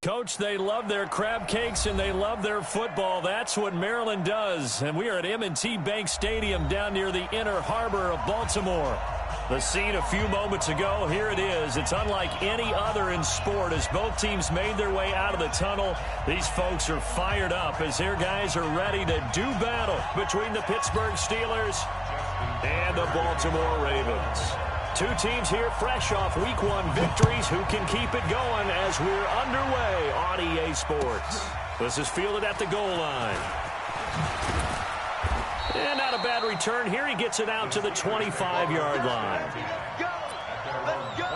Coach, they love their crab cakes and they love their football. That's what Maryland does. And we are at M&T Bank Stadium down near the Inner Harbor of Baltimore. The scene a few moments ago, here it is. It's unlike any other in sport as both teams made their way out of the tunnel. These folks are fired up as their guys are ready to do battle between the Pittsburgh Steelers and the Baltimore Ravens. Two teams here fresh off Week 1 victories. Who can keep it going as we're underway on EA Sports? This is fielded at the goal line. And not a bad return here. He gets it out to the 25-yard line. Let's go.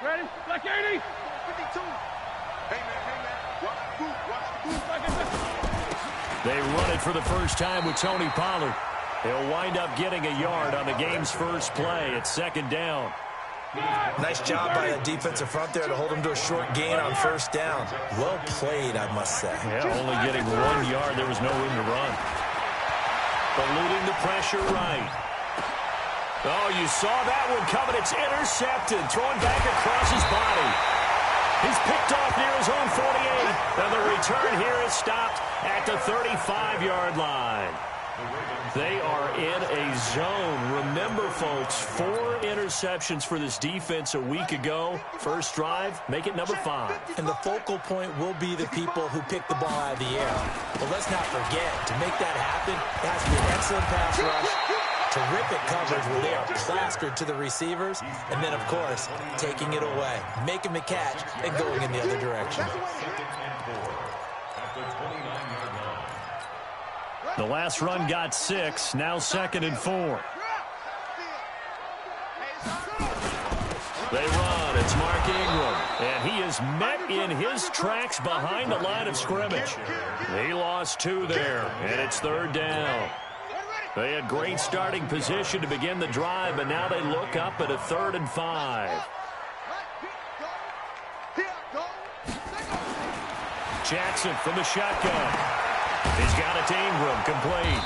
Ready? Black 80. 52. Hey, man. Watch the boot. They run it for the first time with Tony Pollard. He'll wind up getting a yard on the game's first play. It's second down. Nice job by that defensive front there to hold him to a short gain on first down. Well played, I must say. Yeah, only getting 1 yard. There was no room to run. Eluding the pressure right. Oh, you saw that one coming. It's intercepted. Throwing back across his body. He's picked off near his own 48. And the return here is stopped at the 35-yard line. They are in a zone. Remember, folks, 4 interceptions for this defense a week ago. First drive, make it number 5. And the focal point will be the people who pick the ball out of the air. But let's not forget, to make that happen, it has to be an excellent pass rush, terrific coverage where they are plastered to the receivers, and then, of course, taking it away, making the catch, and going in the other direction. The last run got 6, now 2nd and 4. They run, it's Mark Ingram, and he is met in his tracks behind the line of scrimmage. He lost 2 there, and it's 3rd down. They had great starting position to begin the drive, but now they look up at a 3rd and 5. Jackson from the shotgun. He's got it to Ingram, complete.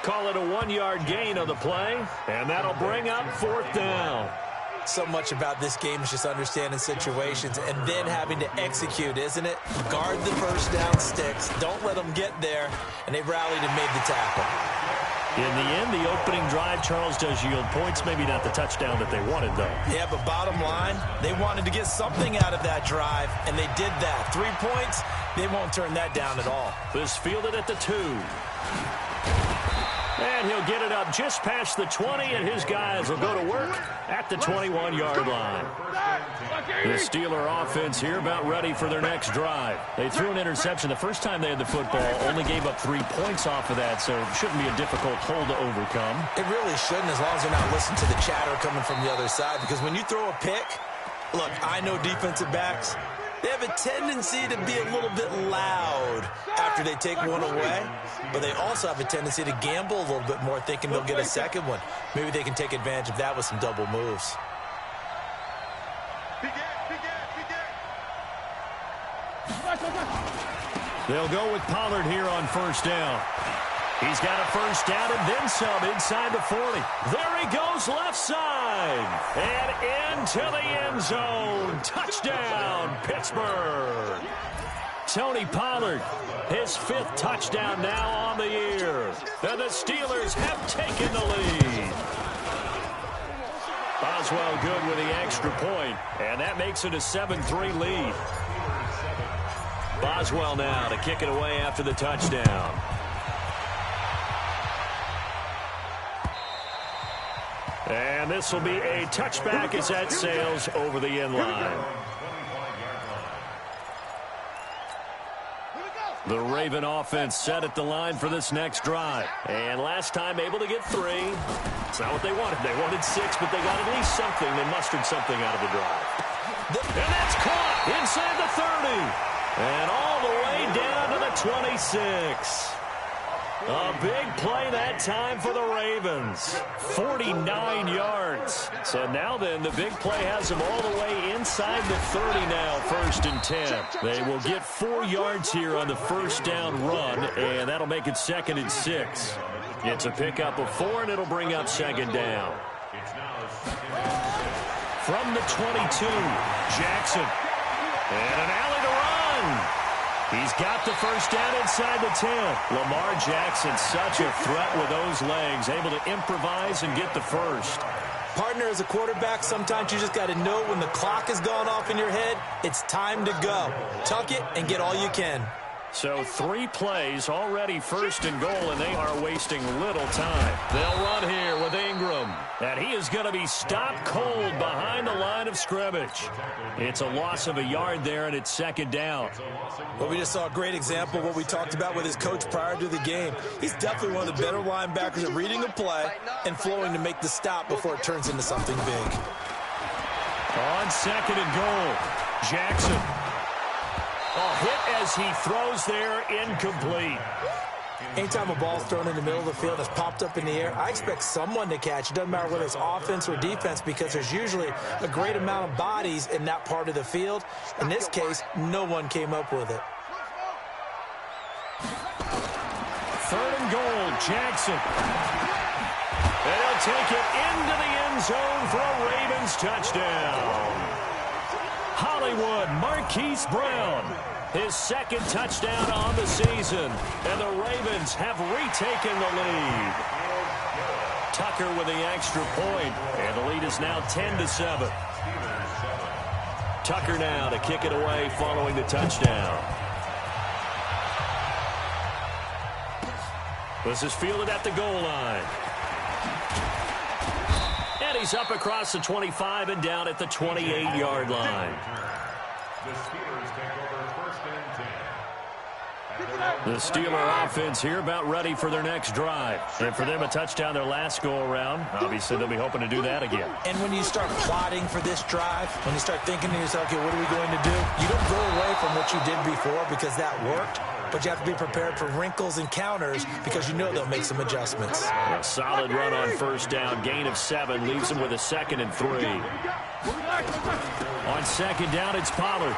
Call it a 1-yard gain on the play, and that'll bring up 4th down. So much about this game is just understanding situations and then having to execute, isn't it? Guard the first down sticks. Don't let them get there, and they rallied and made the tackle. In the end, the opening drive, Charles, does yield points. Maybe not the touchdown that they wanted, though. Yeah, but bottom line, they wanted to get something out of that drive, and they did that. 3 points, they won't turn that down at all. This fielded at the 2. And he'll get it up just past the 20, and his guys will go to work at the 21-yard line. The Steeler offense here about ready for their next drive. They threw an interception the first time they had the football, only gave up 3 points off of that, so it shouldn't be a difficult hole to overcome. It really shouldn't, as long as they're not listening to the chatter coming from the other side, because when you throw a pick, look, I know defensive backs, they have a tendency to be a little bit loud after they take one away, but they also have a tendency to gamble a little bit more, thinking they'll get a second one. Maybe they can take advantage of that with some double moves. They'll go with Pollard here on first down. He's got a first down and then some inside the 40. There he goes left side. And into the end zone. Touchdown, Pittsburgh. Tony Pollard, his 5th touchdown now on the year. And the Steelers have taken the lead. Boswell good with the extra point, and that makes it a 7-3 lead. Boswell now to kick it away after the touchdown. And this will be a touchback as that sails over the end line. The Raven offense set at the line for this next drive. And last time able to get 3. It's not what they wanted. They wanted 6, but they got at least something. They mustered something out of the drive. And that's caught inside the 30. And all the way down to the 26. A big play that time for the Ravens. 49 yards. So now then, the big play has them all the way inside the 30 now, 1st and 10. They will get 4 yards here on the first down run, and that'll make it 2nd and 6. It's a pickup of 4, and it'll bring up 2nd down. From the 22, Jackson. And an alley to run. He's got the first down inside the 10. Lamar Jackson, such a threat with those legs, able to improvise and get the first. Partner, as a quarterback, sometimes you just got to know when the clock has gone off in your head, it's time to go. Tuck it and get all you can. So 3 plays, already 1st and goal, and they are wasting little time. They'll run here with Ingram. And he is going to be stopped cold behind the line of scrimmage. It's a loss of a yard there, and it's 2nd down. Well, we just saw a great example of what we talked about with his coach prior to the game. He's definitely one of the better linebackers at reading a play and flowing to make the stop before it turns into something big. On 2nd and goal, Jackson. A hit as he throws there, incomplete. Anytime a ball's thrown in the middle of the field that's popped up in the air, I expect someone to catch. It doesn't matter whether it's offense or defense, because there's usually a great amount of bodies in that part of the field. In this case, no one came up with it. 3rd and goal, Jackson. And he'll take it into the end zone for a Ravens touchdown. Hollywood Marquise Brown, his 2nd touchdown on the season, and the Ravens have retaken the lead. Tucker with the extra point, and the lead is now 10-7. Tucker now to kick it away following the touchdown. This is fielded at the goal line. And he's up across the 25 and down at the 28-yard line. The Steeler offense here about ready for their next drive. And for them, a touchdown their last go-around. Obviously, they'll be hoping to do that again. And when you start plotting for this drive, when you start thinking to yourself, okay, what are we going to do? You don't go away from what you did before because that worked. But you have to be prepared for wrinkles and counters because you know they'll make some adjustments. A solid run on first down. Gain of 7 leaves them with a 2nd and 3. On 2nd down, it's Pollard.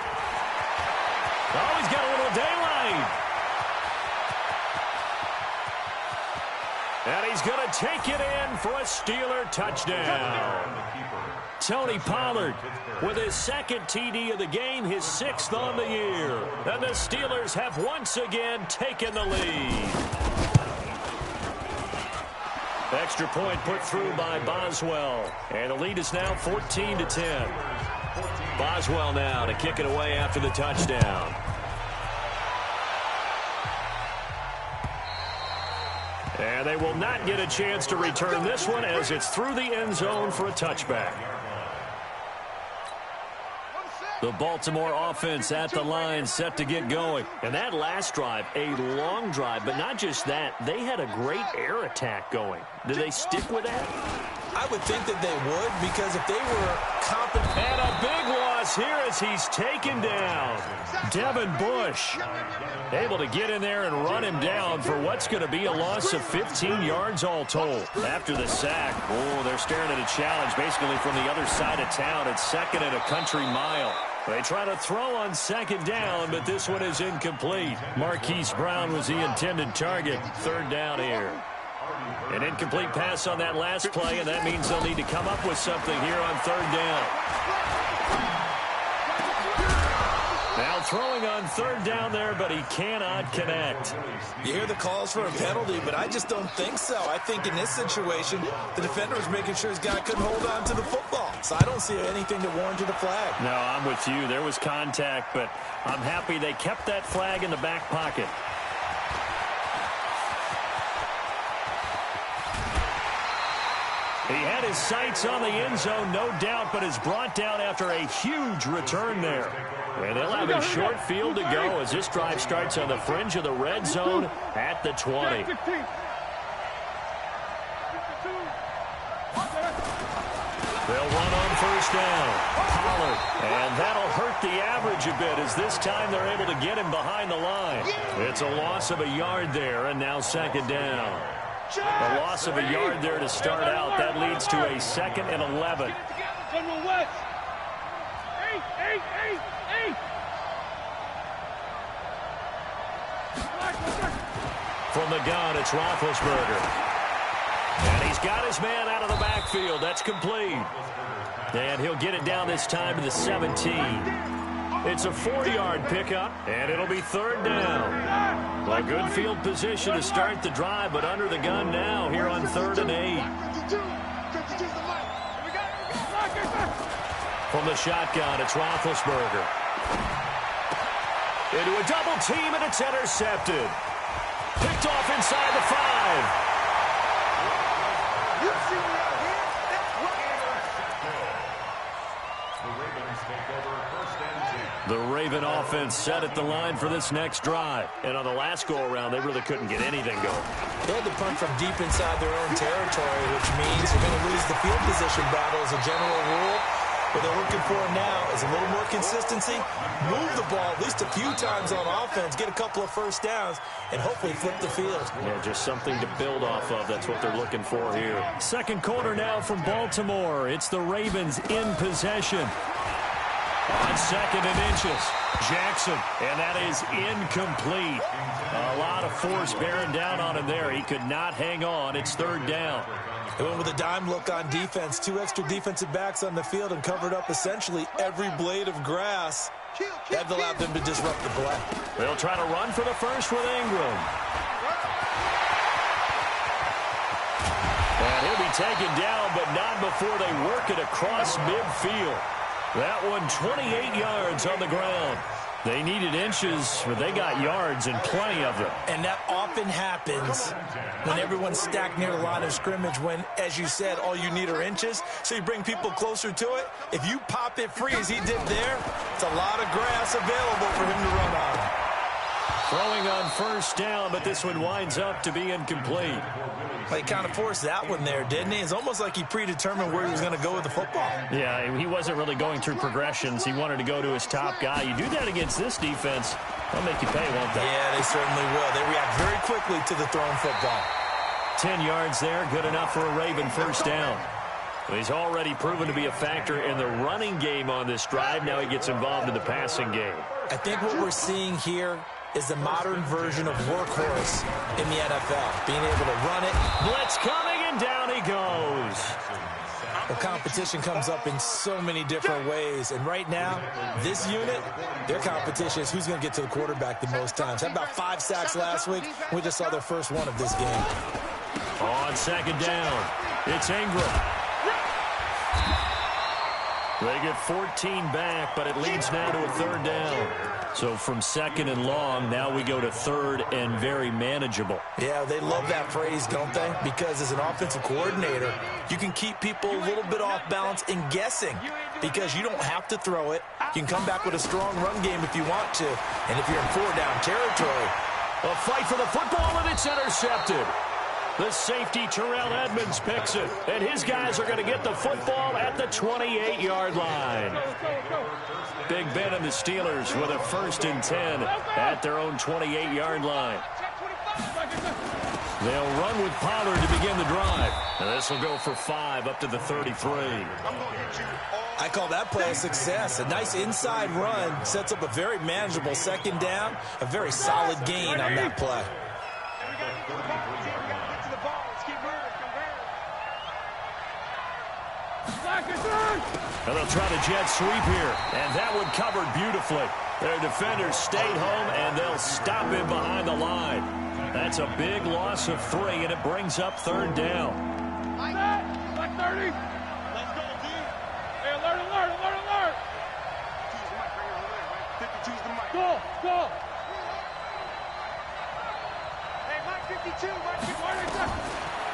Oh, he's got a little daylight. And he's going to take it in for a Steeler touchdown. Tony Pollard with his 2nd TD of the game, his 6th on the year. And the Steelers have once again taken the lead. Extra point put through by Boswell. And the lead is now 14-10. Boswell now to kick it away after the touchdown. And they will not get a chance to return this one as it's through the end zone for a touchback. The Baltimore offense at the line set to get going. And that last drive, a long drive, but not just that. They had a great air attack going. Did they stick with that? I would think that they would, because if they were competent. And a big loss here as he's taken down. Devin Bush able to get in there and run him down for what's going to be a loss of 15 yards all told. After the sack, oh, they're staring at a challenge basically from the other side of town. It's 2nd and a country mile. They try to throw on 2nd down, but this one is incomplete. Marquise Brown was the intended target. 3rd down here. An incomplete pass on that last play, and that means they'll need to come up with something here on 3rd down. Now throwing on 3rd down there, but he cannot connect. You hear the calls for a penalty, but I just don't think so. I think in this situation, the defender was making sure his guy couldn't hold on to the football. So I don't see anything that warranted a flag. No, I'm with you. There was contact, but I'm happy they kept that flag in the back pocket. He had his sights on the end zone, no doubt, but is brought down after a huge return there. And they'll have a short field to go as this drive starts on the fringe of the red zone at the 20. They'll run on first first down. Pollard. And that'll hurt the average a bit as this time they're able to get him behind the line. It's a loss of a yard there, and now second down. A loss of a yard there to start out. That leads to a 2nd and 11. From the gun, it's Roethlisberger. And he's got his man out of the backfield. That's complete. And he'll get it down this time to the 17. It's a 4-yard pickup, and it'll be 3rd down. Well, good field position to start the drive, but under the gun now here on 3rd and 8. From the shotgun, it's Roethlisberger. Into a double team, and it's intercepted. Picked off inside the 5. The Raven offense set at the line for this next drive. And on the last go-around, they really couldn't get anything going. They had to punt from deep inside their own territory, which means they're going to lose the field position battle as a general rule. What they're looking for now is a little more consistency, move the ball at least a few times on offense, get a couple of first downs, and hopefully flip the field. Yeah, just something to build off of. That's what they're looking for here. Second quarter now from Baltimore. It's the Ravens in possession. On 2nd and inches, Jackson, and that is incomplete. A lot of force bearing down on him there. He could not hang on. It's 3rd down. They went with a dime look on defense. 2 extra defensive backs on the field and covered up essentially every blade of grass. That allowed them to disrupt the play. They'll try to run for the first with Ingram. And he'll be taken down, but not before they work it across midfield. That one 28 yards on the ground. They needed inches, but they got yards and plenty of them. And that often happens when everyone's stacked near the line of scrimmage when, as you said, all you need are inches. So you bring people closer to it. If you pop it free as he did there, it's a lot of grass available for him to run on. Throwing on first down, but this one winds up to be incomplete. Well, he kind of forced that one there, didn't he? It's almost like he predetermined where he was going to go with the football. Yeah, he wasn't really going through progressions. He wanted to go to his top guy. You do that against this defense, they'll make you pay, won't they? Yeah, they certainly will. They react very quickly to the thrown football. 10 yards there, good enough for a Raven first down. Well, he's already proven to be a factor in the running game on this drive. Now he gets involved in the passing game. I think what we're seeing here is the modern version of workhorse in the NFL. Being able to run it. Blitz coming, and down he goes. Well, competition comes up in so many different ways. And right now, this unit, their competition is who's going to get to the quarterback the most times. Had about 5 sacks last week. We just saw their first one of this game. On 2nd down, it's Ingram. They get 14 back, but it leads now to a 3rd down. So from 2nd and long, now we go to 3rd and very manageable. Yeah, they love that phrase, don't they? Because as an offensive coordinator, you can keep people a little bit off balance and guessing because you don't have to throw it. You can come back with a strong run game if you want to. And if you're in 4-down territory, a fight for the football, and it's intercepted. The safety, Terrell Edmonds, picks it. And his guys are going to get the football at the 28-yard line. Big Ben and the Steelers with a 1st and 10 at their own 28-yard line. They'll run with Pollard to begin the drive. And this will go for 5 up to the 33. I call that play a success. A nice inside run sets up a very manageable 2nd down. A very solid gain on that play. And they'll try the jet sweep here. And that one covered beautifully. Their defenders stayed home, and they'll stop him behind the line. That's a big loss of 3, and it brings up 3rd down. Like 30. Let's go, D. Hey, alert. 52's the mic. Go. Hey, Mike 52.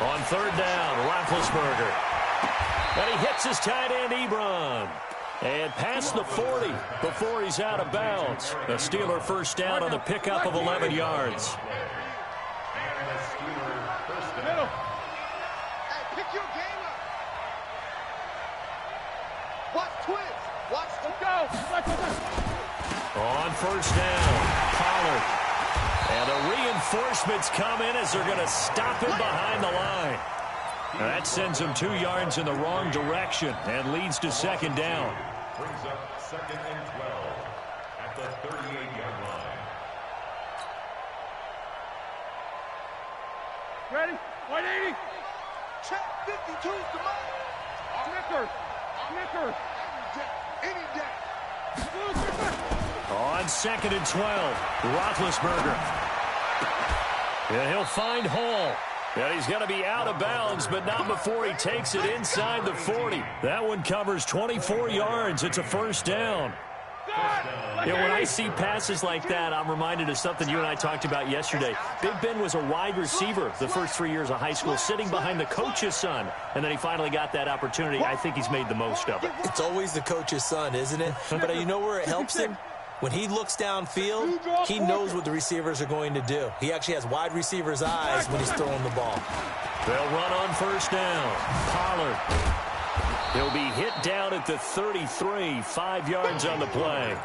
On 3rd down, Roethlisberger. And he hits his tight end, Ebron. And past the 40 before he's out of bounds. A Steeler first down on the pickup of 11 yards. Middle. Hey, pick your game up. What? On first down, Pollard. And the reinforcements come in as they're going to stop him behind the line. Now that sends him 2 yards in the wrong direction and leads to second down. Brings up 2nd and 12 at the 38-yard line. Ready? 180. Check 52's the mark. Snickers. Snickers. Any day. On 2nd and 12, Roethlisberger. Yeah, he'll find Hall. And he's going to be out of bounds, but not before he takes it inside the 40. That one covers 24 yards. It's a first down. You know, when I see passes like that, I'm reminded of something you and I talked about yesterday. Big Ben was a wide receiver the first 3 years of high school, sitting behind the coach's son, and then he finally got that opportunity. I think he's made the most of it. It's always the coach's son, isn't it? But you know where it helps him? When he looks downfield, he knows what the receivers are going to do. He actually has wide receivers' eyes when he's throwing the ball. They'll run on first down. Pollard. He'll be hit down at the 33, 5 yards on the play.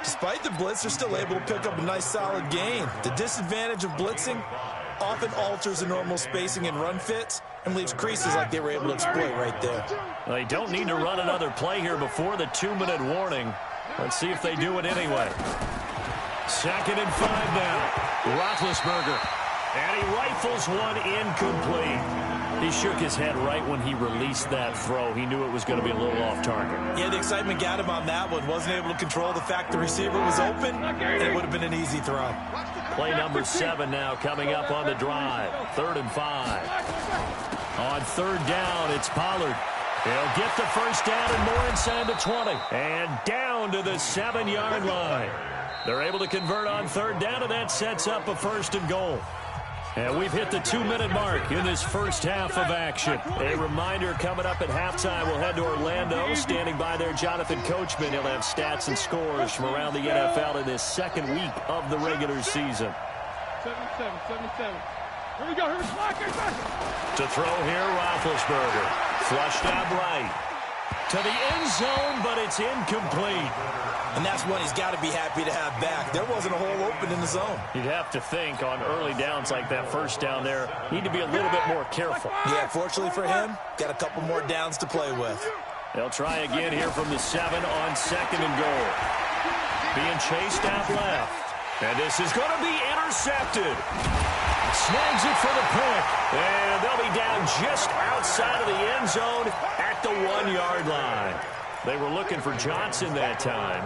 Despite the blitz, they're still able to pick up a nice, solid gain. The disadvantage of blitzing often alters the normal spacing and run fits and leaves creases like they were able to exploit right there. They don't need to run another play here before the 2-minute warning. Let's see if they do it anyway. 2nd and 5 now. Roethlisberger. And he rifles one incomplete. He shook his head right when he released that throw. He knew it was going to be a little off target. Yeah, the excitement got him on that one. Wasn't able to control the fact the receiver was open. It would have been an easy throw. Play number 7 now coming up on the drive. 3rd and 5. On 3rd down, it's Pollard. He'll get the first down and more inside the 20. And down to the 7-yard line. They're able to convert on 3rd down, and that sets up a 1st and goal. And we've hit the 2-minute mark in this first half of action. A reminder coming up at halftime, we'll head to Orlando. Standing by there, Jonathan Coachman. He'll have stats and scores from around the NFL in this 2nd week of the regular season. 77. Here we go. Here's To throw here, Roethlisberger. Flushed out right. To the end zone, but it's incomplete. And that's one he's got to be happy to have back. There wasn't a hole open in the zone. You'd have to think on early downs like that first down there, need to be a little bit more careful. Yeah, fortunately for him, got a couple more downs to play with. They'll try again here from the 7 on 2nd and goal. Being chased out left. And this is going to be intercepted. Snags it for the pick. And they'll be down just outside of the end zone at the 1-yard line. They were looking for Johnson that time.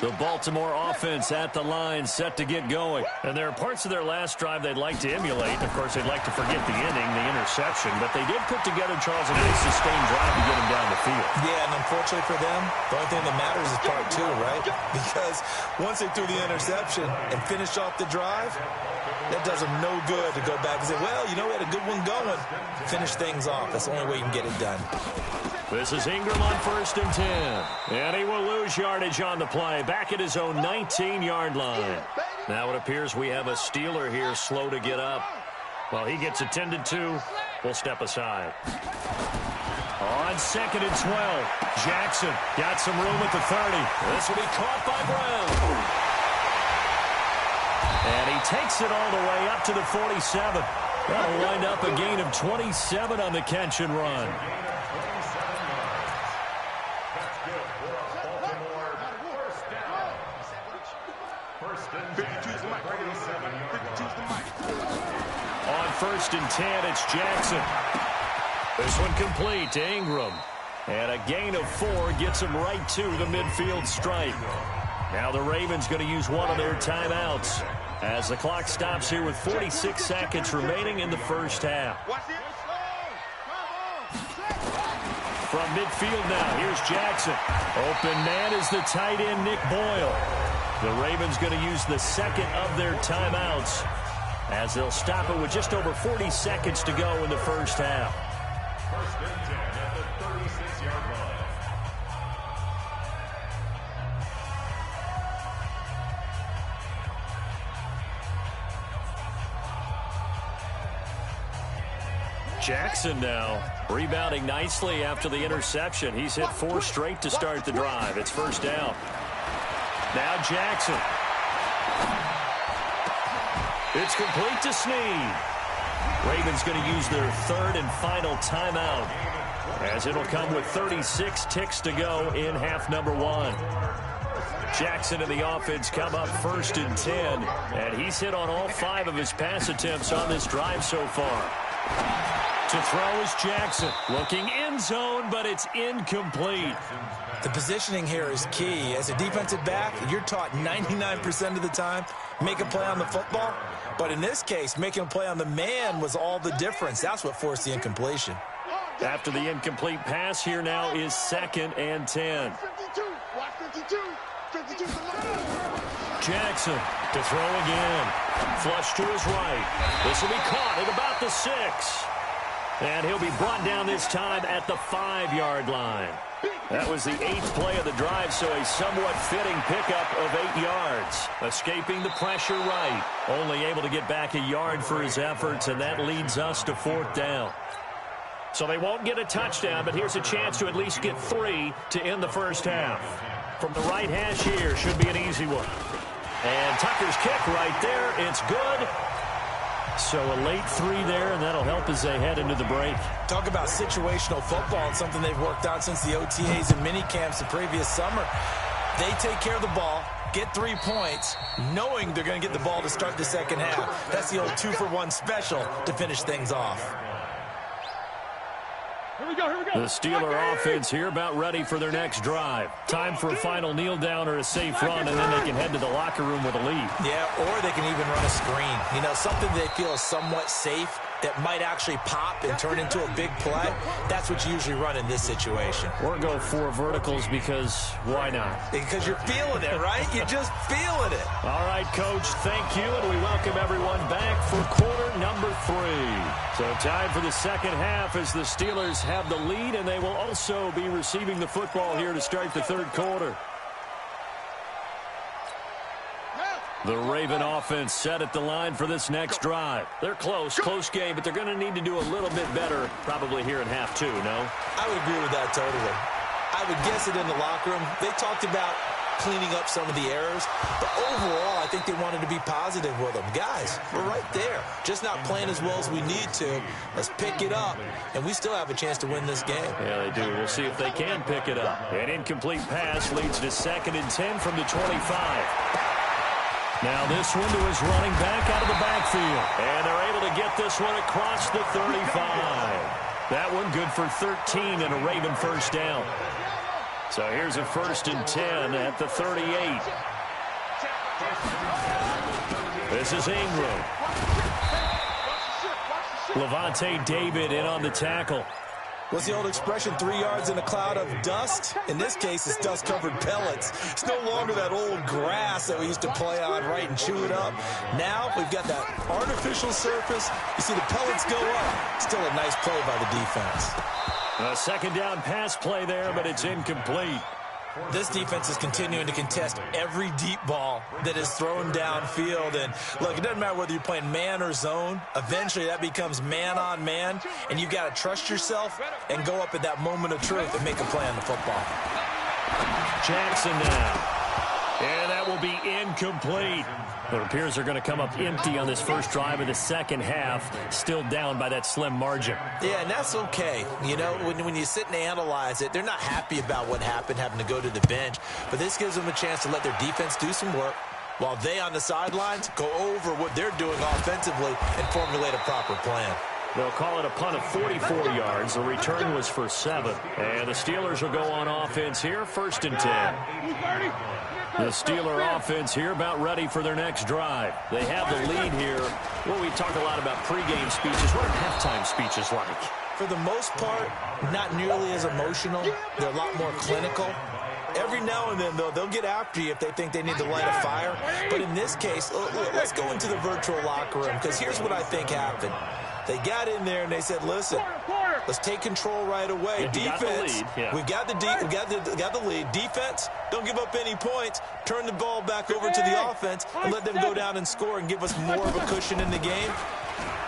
The Baltimore offense at the line, set to get going. And there are parts of their last drive they'd like to emulate. Of course, they'd like to forget the inning, the interception. But they did put together, Charles, a nice sustained drive to get him down the field. Yeah, and unfortunately for them, the only thing that matters is part 2, right? Because once they threw the interception and finished off the drive, that does them no good to go back and say, well, you know, we had a good one going. Finish things off. That's the only way you can get it done. This is Ingram on 1st and 10. And he will lose yardage on the play. Back at his own 19-yard line. Now it appears we have a Steeler here slow to get up. Well, he gets attended to. We'll step aside. On 2nd and 12. Jackson got some room at the 30. This will be caught by Brown. And he takes it all the way up to the 47. That'll wind up a gain of 27 on the catch and run. On 1st and 10, it's Jackson. This one complete to Ingram. And a gain of 4 gets him right to the midfield stripe. Now the Ravens going to use one of their timeouts as the clock stops here with 46 seconds remaining in the first half. From midfield now, here's Jackson. Open man is the tight end, Nick Boyle. The Ravens going to use the 2nd of their timeouts as they'll stop it with just over 40 seconds to go in the first half. 1st and 10 at the 36-yard line. Jackson now Rebounding nicely after the interception. He's hit 4 straight to start the drive. It's first down. Now Jackson. It's complete to Snead. Ravens going to use their 3rd and final timeout, as it'll come with 36 ticks to go in half number 1. Jackson and the offense come up 1st and 10, and he's hit on all 5 of his pass attempts on this drive so far. To throw is Jackson. Looking end zone, but it's incomplete. The positioning here is key. As a defensive back, you're taught 99% of the time, make a play on the football. But in this case, making a play on the man was all the difference. That's what forced the incompletion. After the incomplete pass, here now is 2nd and 10. 52. Watch 52. 52 to the left. Jackson to throw again. Flush to his right. This will be caught at about the 6. And he'll be brought down this time at the 5-yard line. That was the 8th play of the drive, so a somewhat fitting pickup of 8 yards. Escaping the pressure right. Only able to get back a yard for his efforts, and that leads us to 4th down. So they won't get a touchdown, but here's a chance to at least get 3 to end the first half. From the right hash here, should be an easy one. And Tucker's kick right there. It's good. So a late 3 there, and that'll help as they head into the break. Talk about situational football. It's something they've worked on since the OTAs and mini camps the previous summer. They take care of the ball, get 3 points, knowing they're going to get the ball to start the second half. That's the old 2-for-1 special to finish things off. Here we go, here we go. The Steeler offense here about ready for their next drive. Time for a final kneel down or a safe run, and then they can head to the locker room with a lead. Yeah, or they can even run a screen. You know, something they feel is somewhat safe that might actually pop and turn into a big play. That's what you usually run in this situation. Or go 4 verticals because why not? Because you're feeling it, right? You're just feeling it. All right, Coach, thank you, and we welcome everyone back for quarter number 3. So time for the second half as the Steelers have the lead, and they will also be receiving the football here to start the 3rd quarter. The Raven offense set at the line for this next drive. They're close game, but they're going to need to do a little bit better probably here in half 2, no? I would agree with that totally. I would guess it in the locker room. They talked about cleaning up some of the errors, but overall, I think they wanted to be positive with them. Guys, we're right there. Just not playing as well as we need to. Let's pick it up, and we still have a chance to win this game. Yeah, they do. We'll see if they can pick it up. An incomplete pass leads to 2nd and 10 from the 25. Now this one to his running back out of the backfield. And they're able to get this one across the 35. That one good for 13 and a Raven first down. So here's a 1st and 10 at the 38. This is Ingram. Levante David in on the tackle. What's the old expression, 3 yards in a cloud of dust? In this case, it's dust-covered pellets. It's no longer that old grass that we used to play on, right, and chew it up. Now we've got that artificial surface. You see the pellets go up. Still a nice play by the defense. A 2nd down pass play there, but it's incomplete. This defense is continuing to contest every deep ball that is thrown downfield. And, look, it doesn't matter whether you're playing man or zone. Eventually, that becomes man-on-man, and you've got to trust yourself and go up at that moment of truth and make a play on the football. Jackson now. And that will be incomplete. It appears they're going to come up empty on this first drive of the second half, still down by that slim margin. Yeah, and that's okay. You know, when you sit and analyze it, they're not happy about what happened, having to go to the bench. But this gives them a chance to let their defense do some work while they on the sidelines go over what they're doing offensively and formulate a proper plan. They'll call it a punt of 44 yards. The return was for 7. And the Steelers will go on offense here, 1st and 10. The Steeler offense here about ready for their next drive. They have the lead here. Well, we talk a lot about pregame speeches. What are halftime speeches like? For the most part, not nearly as emotional. They're a lot more clinical. Every now and then, though, they'll get after you if they think they need to light a fire. But in this case, let's go into the virtual locker room, because here's what I think happened. They got in there and they said, listen, let's take control right away. Defense, we got the lead. Defense, don't give up any points. Turn the ball back over to the offense and let them go down and score and give us more of a cushion in the game.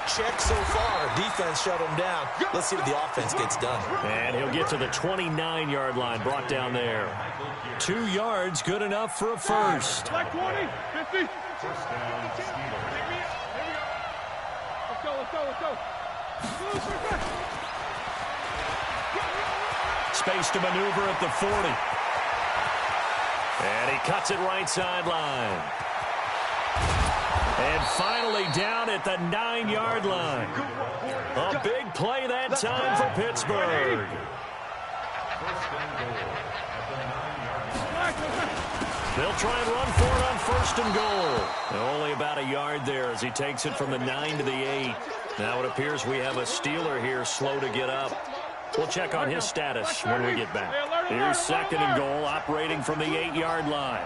check so far. Defense shut him down. Let's see what the offense gets done. And he'll get to the 29-yard line, brought down there. 2 yards, good enough for a first. Like 20, 50. First down, Steelers. Let's go. Space to maneuver at the 40. And he cuts it right sideline. And finally down at the 9-yard line. A big play that time for Pittsburgh. First and goal at the 9-yard line. They'll try and run for it on first and goal. Only about a yard there as he takes it from the 9 to the 8. Now it appears we have a Steeler here slow to get up. We'll check on his status when we get back. Here's second and goal, operating from the 8-yard line.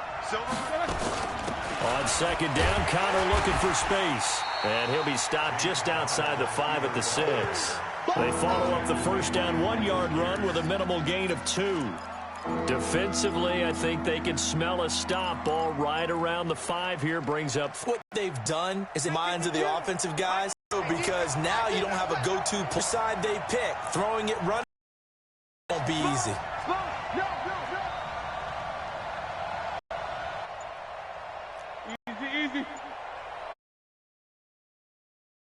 On second down, Connor looking for space. And he'll be stopped just outside the 5 at the 6. They follow up the first down 1-yard run with a minimal gain of 2. Defensively, I think they can smell a stop. Ball right around the 5 here brings up. What they've done is in minds of the offensive guys, because now you don't have a go-to side they pick. Throwing it, running won't be easy.